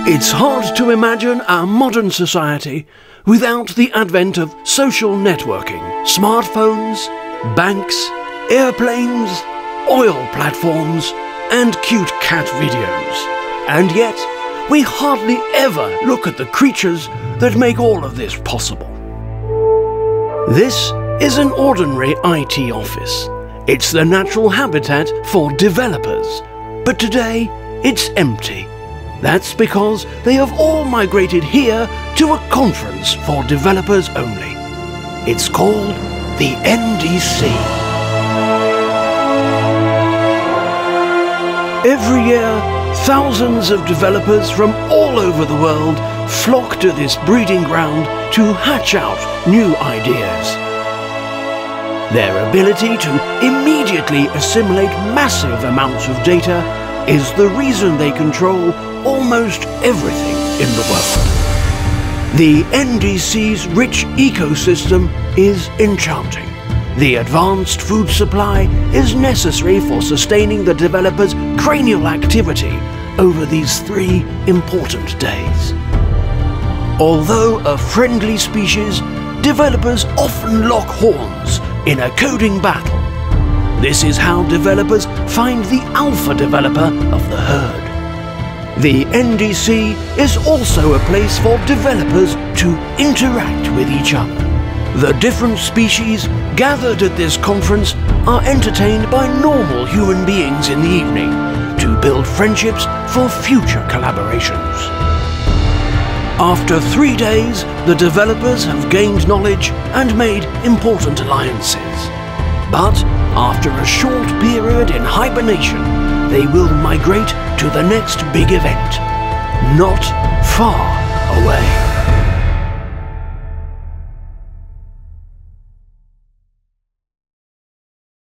It's hard to imagine our modern society without the advent of social networking, smartphones, banks, airplanes, oil platforms, and cute cat videos. And yet, we hardly ever look at the creatures that make all of this possible. This is an ordinary IT office. It's the natural habitat for developers. But today, it's empty. That's because they have all migrated here to a conference for developers only. It's called the NDC. Every year, thousands of developers from all over the world flock to this breeding ground to hatch out new ideas. Their ability to immediately assimilate massive amounts of data is the reason they control almost everything in the world. The NDC's rich ecosystem is enchanting. The advanced food supply is necessary for sustaining the developers' cranial activity over these 3 important days. Although a friendly species, developers often lock horns in a coding battle. This is how developers find the alpha developer of the herd. The NDC is also a place for developers to interact with each other. The different species gathered at this conference are entertained by normal human beings in the evening to build friendships for future collaborations. After 3 days, the developers have gained knowledge and made important alliances. But after a short period in hibernation, they will migrate to the next big event, not far away.